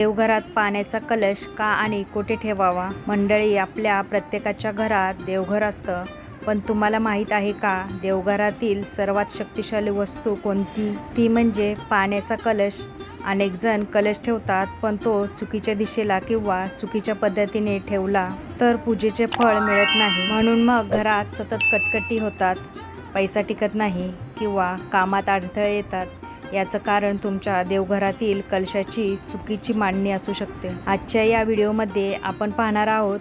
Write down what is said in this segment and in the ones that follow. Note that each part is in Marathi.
देवघरात पाण्याचा कलश का आणि कुठे ठेवावा? मंडळी, आपल्या प्रत्येकाच्या घरात देवघर असतं, पण तुम्हाला माहीत आहे का देवघरातील सर्वात शक्तिशाली वस्तू कोणती? ती म्हणजे पाण्याचा कलश. अनेक जण कलश ठेवतात, पण तो चुकीच्या दिशेला किंवा चुकीच्या पद्धतीने ठेवला तर पूजेचे फळ मिळत नाही. म्हणून मग घरात सतत कटकटी होतात, पैसा टिकत नाही किंवा कामात अडथळे येतात. याचं कारण तुमच्या देवघरातील कलशाची चुकीची मांडणी असू शकते. आजच्या या व्हिडिओमध्ये आपण पाहणार आहोत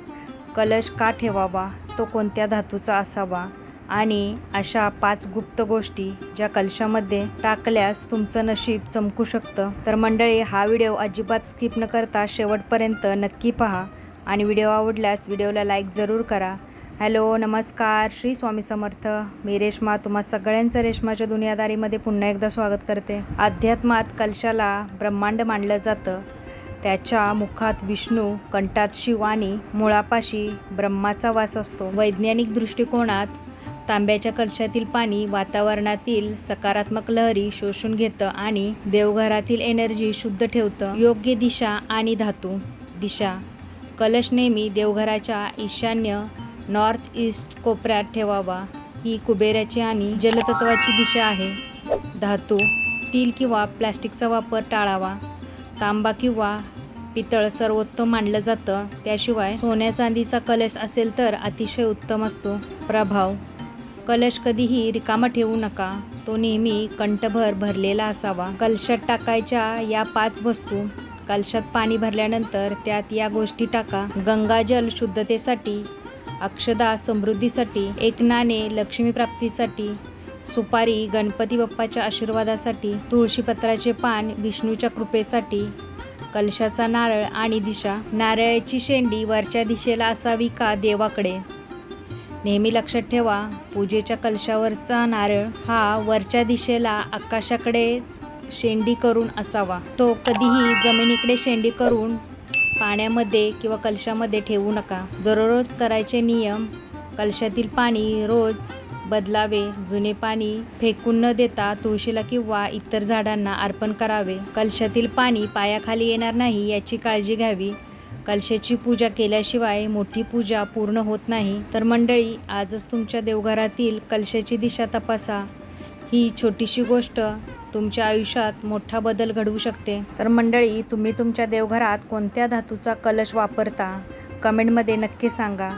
कलश का ठेवावा, तो कोणत्या धातूचा असावा आणि अशा 5 गुप्त गोष्टी ज्या कलशामध्ये टाकल्यास तुमचं नशीब चमकू शकतं. तर मंडळी, हा व्हिडिओ अजिबात स्किप न करता शेवटपर्यंत नक्की पहा आणि व्हिडिओ आवडल्यास व्हिडिओला लाईक जरूर करा. हॅलो, नमस्कार, श्री स्वामी समर्थ. मी रेश्मा तुम्हा सगळ्यांचं रेश्माच्या दुनियादारीमध्ये पुन्हा एकदा स्वागत करते. अध्यात्मात कलशाला ब्रह्मांड मानलं जातं. त्याच्या मुखात विष्णू, कंठात शिव आणि मुळापाशी ब्रह्माचा वास असतो. वैज्ञानिक दृष्टिकोनात तांब्याच्या कलशातील पाणी वातावरणातील सकारात्मक लहरी शोषून घेतं आणि देवघरातील एनर्जी शुद्ध ठेवतं. योग्य दिशा आणि धातू. दिशा. कलश नेहमी देवघराच्या ईशान्य नॉर्थ ईस्ट कोपऱ्यात ठेवावा. ही कुबेराची आणि जलतत्वाची दिशा आहे. धातू. स्टील किंवा प्लास्टिकचा वापर टाळावा. तांबा किंवा पितळ सर्वोत्तम मानलं जातं. त्याशिवाय सोन्या चांदीचा कलश असेल तर अतिशय उत्तम असतो. प्रभाव. कलश कधीही रिकामा ठेवू नका, तो नेहमी कंठभर भरलेला असावा. कलशात टाकायच्या या 5 वस्तू. कलशात पाणी भरल्यानंतर त्यात या गोष्टी टाका. गंगाजल शुद्धतेसाठी, अक्षदा समृद्धीसाठी, एक नाणे लक्ष्मी प्राप्तीसाठी, सुपारी गणपती बाप्पाच्या आशीर्वादासाठी, तुळशीपत्राचे पान विष्णूच्या कृपेसाठी, कलशाचा नारळ आणि दिशा. नारळाची शेंडी वरच्या दिशेला असावी का देवाकडे? नेहमी लक्षात ठेवा, पूजेच्या कलशावरचा नारळ हा वरच्या दिशेला आकाशाकडे शेंडी करून असावा. तो कधीही जमिनीकडे शेंडी करून पाण्यामध्ये किंवा कलशामध्ये ठेवू नका. दररोज करायचे नियम. कलशातील पाणी रोज बदलावे. जुने पाणी फेकून न देता तुळशीला किंवा इतर झाडांना अर्पण करावे. कलशातील पाणी पायाखाली येणार नाही याची काळजी घ्यावी. कलशाची पूजा केल्याशिवाय मोठी पूजा पूर्ण होत नाही. तर मंडळी, आजच तुमच्या देवघरातील कलशाची दिशा तपासा. ही छोटीशी गोष्ट तुमच्या आयुष्यात मोठा बदल घडवू शकते. तर मंडळी, तुम्ही तुमच्या देवघरात कोणत्या धातूचा कलश वापरता? कमेंटमध्ये नक्की सांगा.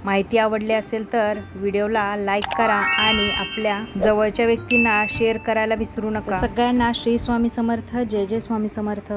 माहिती आवडली असेल तर व्हिडिओला लाईक करा आणि आपल्या जवळच्या व्यक्तींना शेअर करायला विसरू नका. सगळ्यांना श्री स्वामी समर्थ. जय जय स्वामी समर्थ.